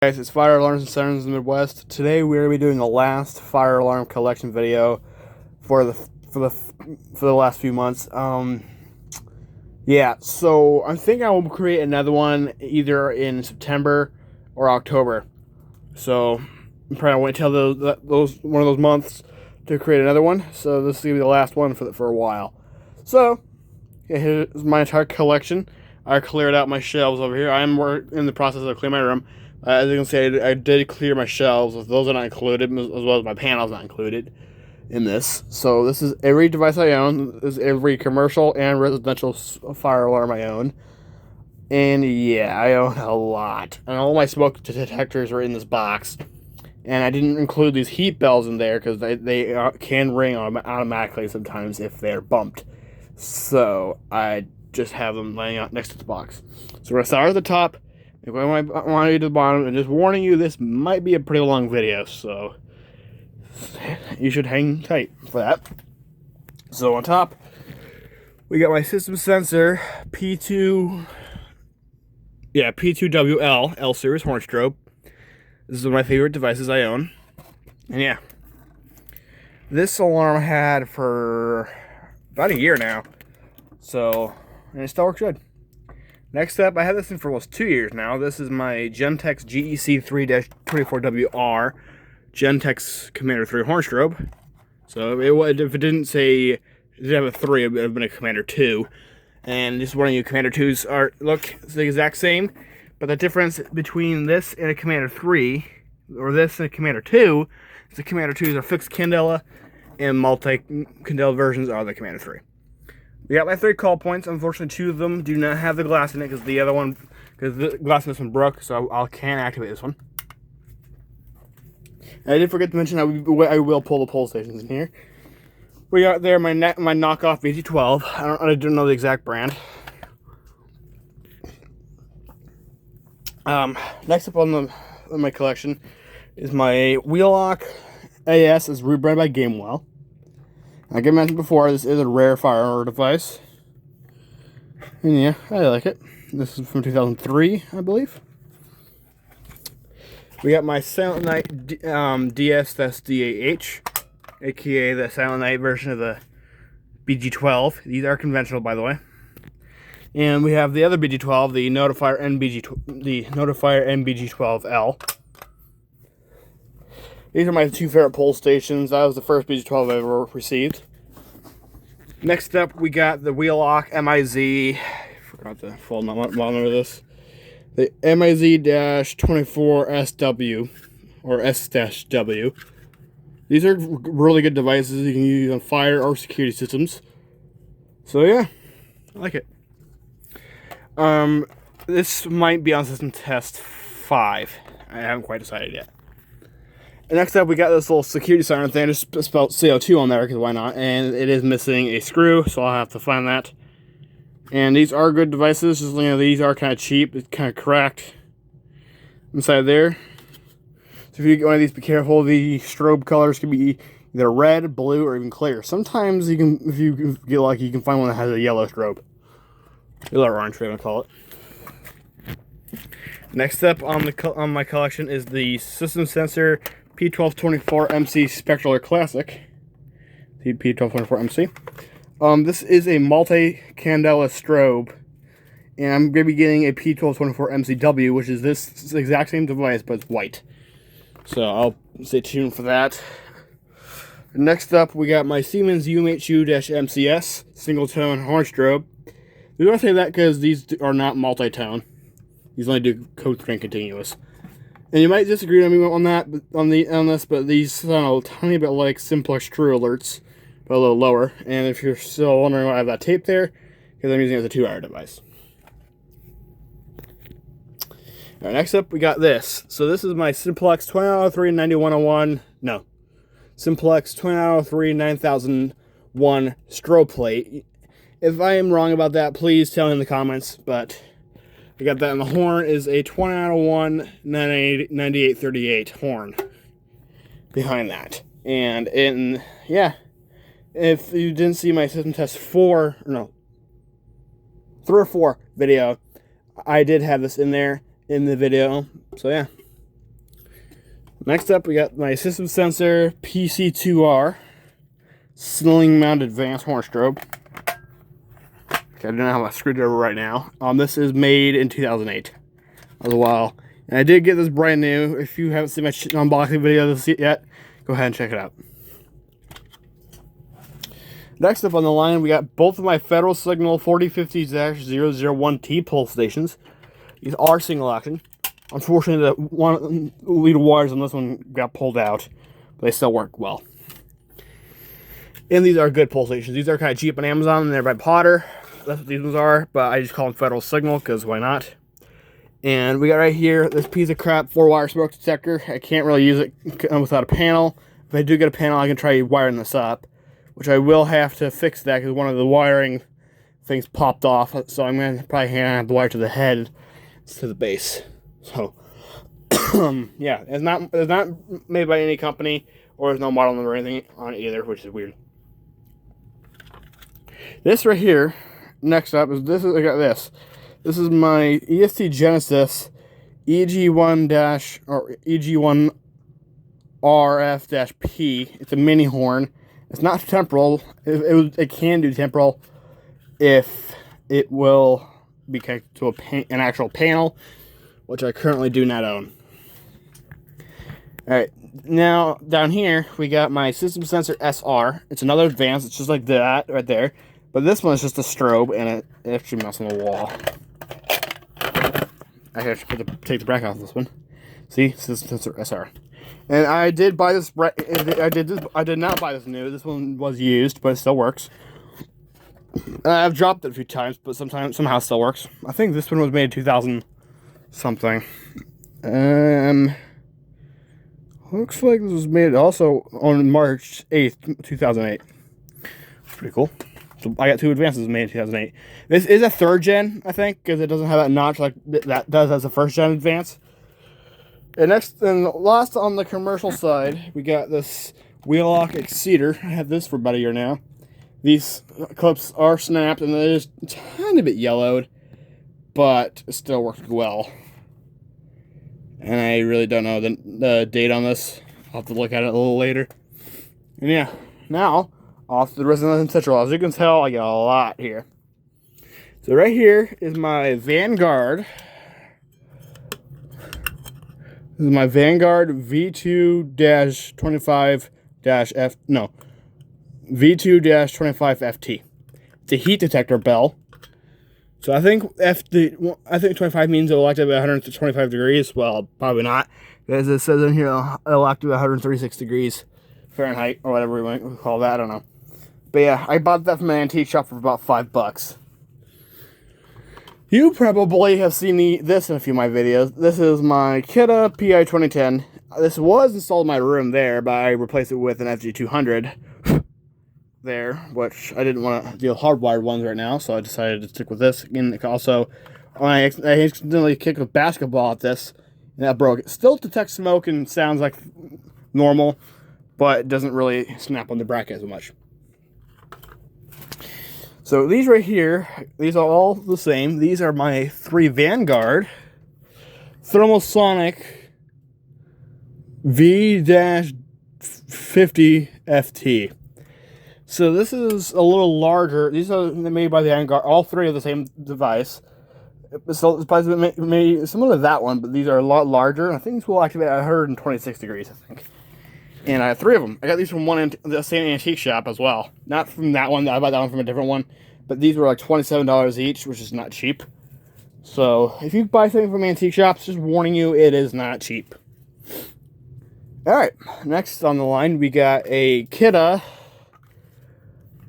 Guys, it's Fire Alarms and Sirens in the Midwest. Today we're going to be doing the last fire alarm collection video for the last few months. Yeah, so I think I will create another one either in September or October. So I'm probably gonna wait until those one of those months to create another one. So this is gonna be the last one for a while. So yeah, here's my entire collection. I cleared out my shelves over here. I am in the process of clearing my room. As you can see, I did clear my shelves. Those are not included, as well as my panels not included in this. So this is every device I own. This is every commercial and residential fire alarm I own. And yeah, I own a lot. And all my smoke detectors are in this box. And I didn't include these heat bells in there because they can ring automatically sometimes if they're bumped. So I just have them laying out next to the box. So we're going to start at the top. I want you to the bottom, and just warning you, this might be a pretty long video, so you should hang tight for that. So on top, we got my system sensor P2WL L series horn strobe. This is one of my favorite devices I own, and yeah, this alarm I had for about a year now, and it still works good. Next up, I had this thing for almost 2 years now. This is my Gentex GEC3-24WR Gentex Commander 3 horn strobe. So if it didn't say it did have a 3, it would have been a Commander 2. And this is one of you Commander 2s look the exact same, but the difference between this and a Commander 3, or this and a Commander 2, is the Commander 2s are fixed candela, and multi-candela versions are the Commander 3. We got my 3 call points. Unfortunately, 2 of them do not have the glass in it because the glass in this one broke, so I can't activate this one. And I did forget to mention I will pull the pull stations in here. We got there my knockoff BG12. I don't know the exact brand. Next up on my collection is my Wheelock AS. Is rebranded by Gamewell. Like I mentioned before, this is a rare firearm device. And yeah, I like it. This is from 2003, I believe. We got my Silent Night DSS-DAH, aka the Silent Night version of the BG12. These are conventional, by the way. And we have the other BG12, the Notifier NBG12L. These are my 2 favorite pull stations. That was the first BG12 I ever received. Next up, we got the Wheelock MIZ. I forgot the full model number of this. The MIZ-24SW, or S-W. These are really good devices you can use on fire or security systems. So yeah, I like it. This might be on system test 5. I haven't quite decided yet. And next up, we got this little security siren thing. I just spelled CO2 on there because why not? And it is missing a screw, so I'll have to find that. And these are good devices. Just these are kind of cheap. It's kind of cracked inside there. So if you get one of these, be careful. The strobe colors can be either red, blue, or even clear. Sometimes if you get lucky, you can find one that has a yellow strobe. Yellow or orange, I'm gonna call it. Next up on my collection is the system sensor P1224MC Spectral Classic. The P1224MC. This is a multi-candela strobe, and I'm going to be getting a P1224MCW, which is this exact same device, but it's white. So I'll stay tuned for that. Next up, we got my Siemens UMHU-MCS single-tone horn strobe. We want to say that because these are not multi-tone. These only do code 3 continuous. And you might disagree with me on this, but these sound a tiny bit like Simplex True Alerts, but a little lower. And if you're still wondering why I have that tape there, because I'm using it as a 2-hour device. Alright, next up we got this. So this is my Simplex 2903-9101, no, Simplex 2903-9001 strobe plate. If I am wrong about that, please tell me in the comments, but I got that, and the horn is a 20-01-9838 horn behind that. And yeah, if you didn't see my system test 3 or 4 video, I did have this in there in the video. So yeah, Next up, we got my System Sensor PC2R ceiling mounted advanced horn strobe. Okay, I don't have my screwdriver right now. This is made in 2008. That was a while. And I did get this brand new. If you haven't seen my unboxing video yet, go ahead and check it out. Next up on the line, we got both of my Federal Signal 4050-001T pulse stations. These are single action. Unfortunately, the one lead wires on this one got pulled out, but they still work well. And these are good pulse stations. These are kind of cheap on Amazon, and they're by Potter. That's what these ones are, but I just call them Federal Signal, because why not? And we got right here this piece of crap 4-wire smoke detector. I can't really use it without a panel. If I do get a panel, I can try wiring this up, which I will have to fix that because one of the wiring things popped off. So I'm going to probably have to wire to the head to the base. So, yeah, it's not made by any company, or there's no model number or anything on it either, which is weird. This right here, next up, I got this. This is my EST Genesis EG1- or EG1 RF-P. It's a mini horn. It's not temporal. It can do temporal if it will be connected to an actual panel, which I currently do not own. Alright, now down here we got my System Sensor SR. It's another advanced. It's just like that right there. But this one is just a strobe, and it actually mounts on the wall. I actually have to take the bracket off this one. See, System Sensor SR. And I did buy this. I did not buy this new. This one was used, but it still works. I've dropped it a few times, but somehow it still works. I think this one was made in 2000 something. Looks like this was made also on March 8th, 2008. Pretty cool. So I got two advances made in 2008. This is a 3rd gen, I think, because it doesn't have that notch like that does as a 1st gen advance. And next and last on the commercial side, we got this Wheelock Exceeder. I have this for about a year now. These clips are snapped and they're just a tiny bit yellowed, but it still works well. And I really don't know the date on this. I'll have to look at it a little later. And yeah, now off to the Resident Central. As you can tell, I got a lot here. So right here is my Vanguard. This is my Vanguard V2-25-F. No, V2-25FT. It's a heat detector bell. So I think 25 means it will activate at 125 degrees. Well, probably not. As it says in here, it'll activate at 136 degrees Fahrenheit, or whatever we might call that. I don't know. But yeah, I bought that from an antique shop for about $5. You probably have seen this in a few of my videos. This is my Kidde PI 2010. This was installed in my room there, but I replaced it with an FG200 there, which I didn't want to deal with hardwired ones right now, so I decided to stick with this. And also, I accidentally kicked a basketball at this, and that broke. It still detects smoke and sounds like normal, but it doesn't really snap on the bracket as much. So these right here, these are all the same. These are my 3 Vanguard Thermosonic V-50FT. So this is a little larger. These are made by the Vanguard. All 3 are the same device. So it's probably made similar to that one, but these are a lot larger. I think these will activate at 126 degrees, I think. And I have 3 of them. I got these from the same antique shop as well. Not from that one. I bought that one from a different one. But these were like $27 each, which is not cheap. So if you buy something from antique shops, just warning you, it is not cheap. Alright, next on the line, we got a Kidde. I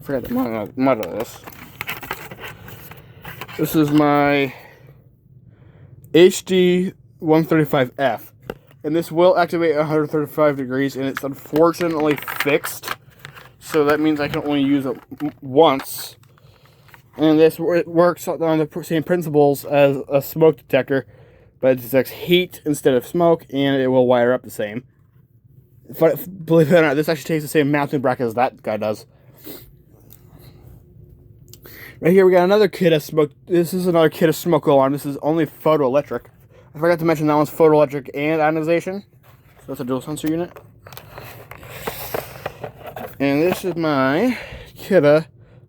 forgot the model of this. This is my HD 135F. And this will activate at 135 degrees, and it's unfortunately fixed. So that means I can only use it once. And this works on the same principles as a smoke detector, but it detects heat instead of smoke, and it will wire up the same. Believe it or not, this actually takes the same mounting bracket as that guy does. Right here we got another Kidde smoke. This is another Kidde smoke alarm. This is only photoelectric. I forgot to mention that one's photoelectric and ionization. that's a dual sensor unit. And this is my Kidde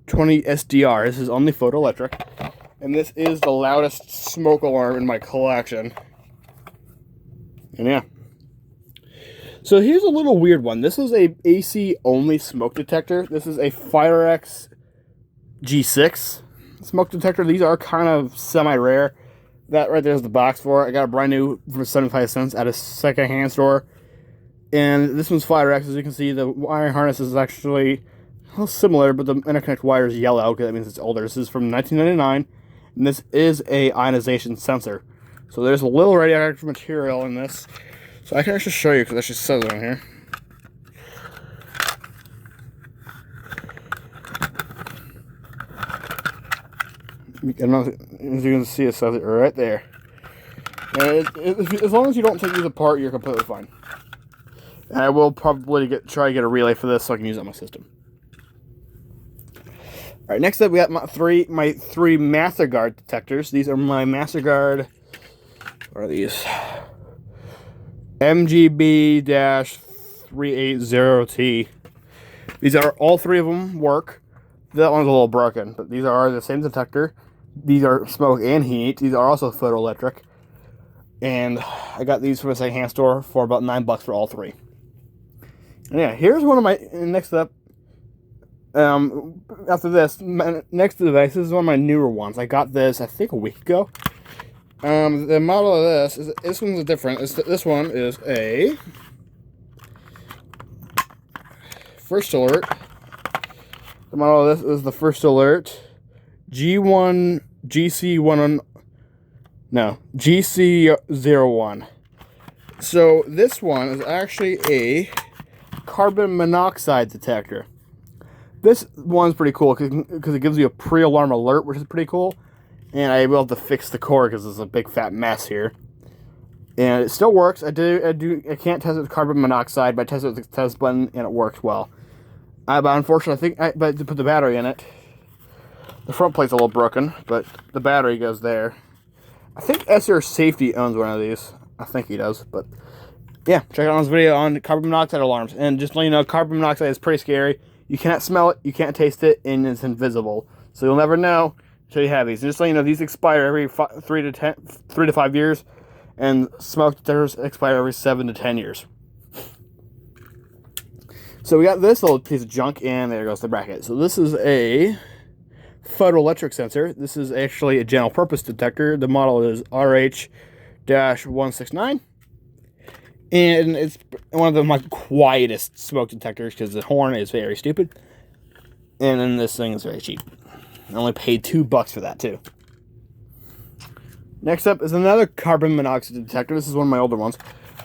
20 SDR. This is only photoelectric. And this is the loudest smoke alarm in my collection. And yeah. So here's a little weird one. This is a AC only smoke detector. This is a Firex G6 smoke detector. These are kind of semi-rare. That right there is the box for it. I got a brand new for 75 cents at a second-hand store. And this one's Firex. As you can see, the wiring harness is actually a little similar, but the interconnect wire is yellow because that means it's older. This is from 1999, and this is a ionization sensor. So there's a little radioactive material in this. So I can actually show you because it actually says it on here. I don't know if you can see it says it right there. As long as you don't take these apart, you're completely fine. And I will probably try to get a relay for this so I can use it on my system. Alright, next up we got my three MasterGuard detectors. These are my MasterGuard. What are these? MGB-380T. These are, all three of them work. That one's a little broken, but these are the same detector. These are smoke and heat. These are also photoelectric. And I got these from a secondhand store for about $9 for all three. And yeah, here's one of my, next up, after this, next device, this is one of my newer ones. I got this, I think, a week ago. The model of this one's different. This one is a First Alert. The model of this is the First Alert GC01. So this one is actually a carbon monoxide detector. This one's pretty cool because it gives you a pre-alarm alert, which is pretty cool. And I will have to fix the cord because it's a big fat mess here. And it still works. I can't test it with carbon monoxide, but I tested it with the test button and it works well. But unfortunately, but to put the battery in it, the front plate's a little broken, but the battery goes there. I think SR Safety owns one of these. I think he does, but yeah, check out this video on carbon monoxide alarms. And just to let you know, carbon monoxide is pretty scary. You can't smell it, you can't taste it, and it's invisible. So you'll never know until you have these. And just to let you know, these expire every 3 to 5 years, and smoke detectors expire every 7 to 10 years. So we got this little piece of junk, and there goes the bracket. So this is a photoelectric sensor. This is actually a general purpose detector. The model is RH-169. And it's one of my quietest smoke detectors because the horn is very stupid. And then this thing is very cheap. I only paid $2 for that too. Next up is another carbon monoxide detector. This is one of my older ones.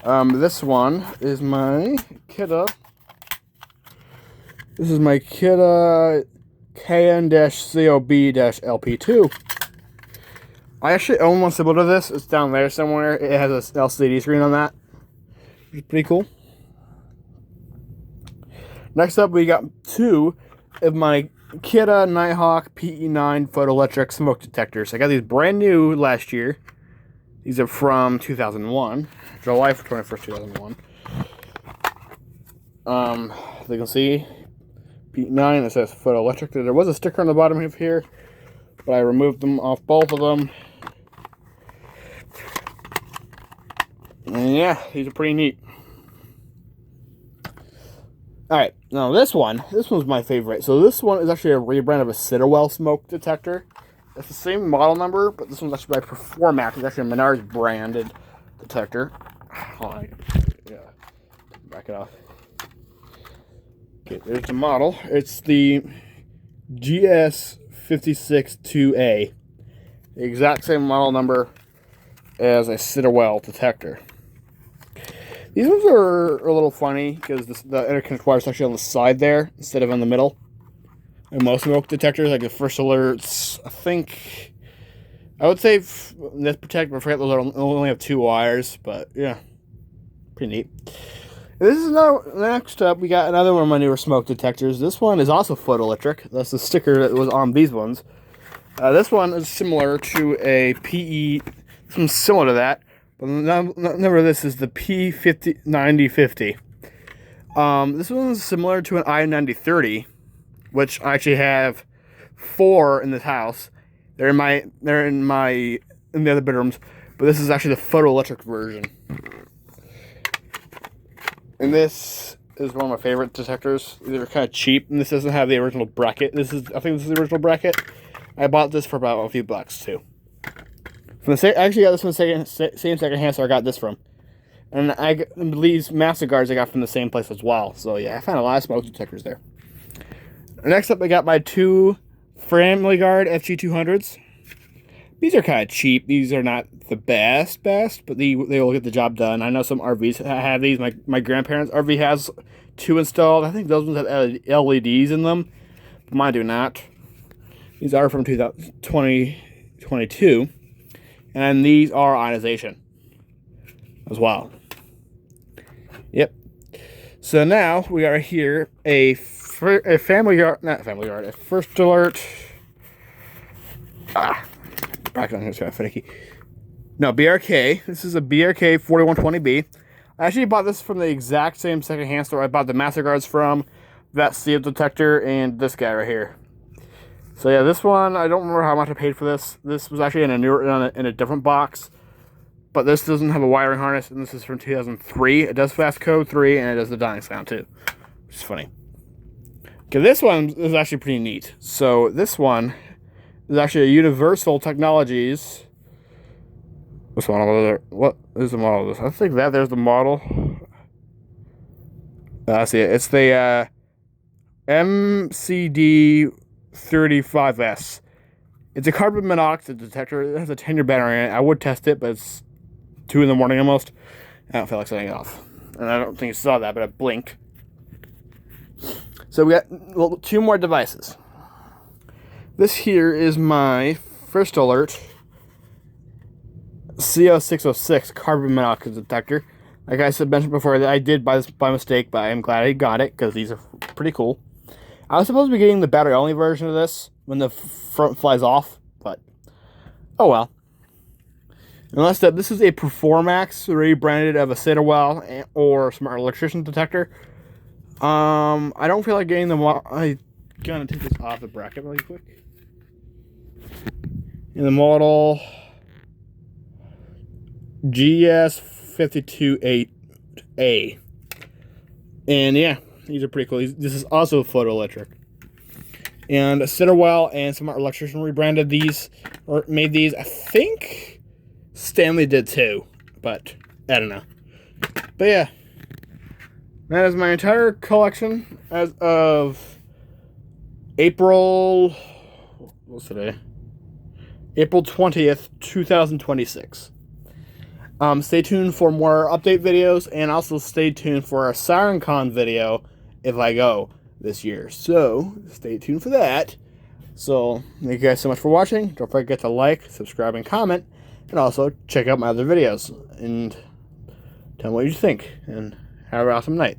This one is my Kidde. This is my Kidde KN-COB-LP2. I actually own one similar to this. It's down there somewhere. It has an LCD screen on that. Which is pretty cool. Next up, we got two of my Kidde Nighthawk PE9 photoelectric smoke detectors. I got these brand new last year. These are from 2001. July 21st, 2001. As you can see, PE9, it says photoelectric. There was a sticker on the bottom of here, but I removed them off both of them. And yeah, these are pretty neat. Alright, now this one's my favorite. So this one is actually a rebrand of a Sitterwell smoke detector. It's the same model number, but this one's actually by Performax. It's actually a Menards branded detector. Yeah, back it off. Okay, there's the model. It's the GS562A. The exact same model number as a Sitterwell detector. These ones are a little funny because the interconnect wire is actually on the side there instead of in the middle. And most smoke detectors, like the First Alerts, I would say this protector, I forget those only have 2 wires, but yeah, pretty neat. This is next up, we got another one of my newer smoke detectors. This one is also photoelectric. That's the sticker that was on these ones. This one is similar to a PE, something similar to that, But number of this is the P9050. This one's similar to an i9030, which I actually have 4 in this house. They're in the other bedrooms, but this is actually the photoelectric version. And this is one of my favorite detectors. They're kind of cheap, and this doesn't have the original bracket. I think this is the original bracket. I bought this for about a few bucks too. I actually got this from the same secondhand store I got this from. And these master guards I got from the same place as well. So yeah, I found a lot of smoke detectors there. Next up, I got my 2 Family Guard FG200s. These are kind of cheap. These are not the best, but they will get the job done. I know some RVs have these. My grandparents' RV has 2 installed. I think those ones have LEDs in them, but mine do not. These are from 2022, and these are ionization as well. Yep. So now we got here a First Alert. Back on here, it's kind of finicky. No, BRK. This is a BRK 4120B. I actually bought this from the exact same secondhand store I bought the master guards from, that seal detector, and this guy right here. So yeah, this one, I don't remember how much I paid for this. This was actually in a different box, but this doesn't have a wiring harness, and this is from 2003. It does fast code 3, and it does the dying sound too, which is funny. Okay, this one is actually pretty neat. So this one is actually a Universal Technologies. What's the model? What is the model of this? I think there's the model. I see it. It's the MCD35S. It's a carbon monoxide detector. It has a 10-year battery in it. I would test it, but it's 2 in the morning almost. I don't feel like setting it off. And I don't think you saw that, but I blinked. So we got 2 more devices. This here is my First Alert CO606 carbon monoxide detector. Like I mentioned before, I did buy this by mistake, but I'm glad I got it because these are pretty cool. I was supposed to be getting the battery-only version of this when the front flies off, but oh well. And last up, this is a Performax rebranded of a Citawell or Smart Electrician detector. I don't feel like getting the I'm gonna take this off the bracket really quick. In the model GS528A. And yeah, these are pretty cool. This is also photoelectric. And Citawell and Smart Electrician rebranded these, or made these. I think Stanley did too, but I don't know. But yeah, that is my entire collection as of April, what's today? April 20th, 2026. Stay tuned for more update videos, and also stay tuned for our SirenCon video if I go this year. So, stay tuned for that. So, thank you guys so much for watching. Don't forget to like, subscribe, and comment. And also, check out my other videos. And tell me what you think. And have an awesome night.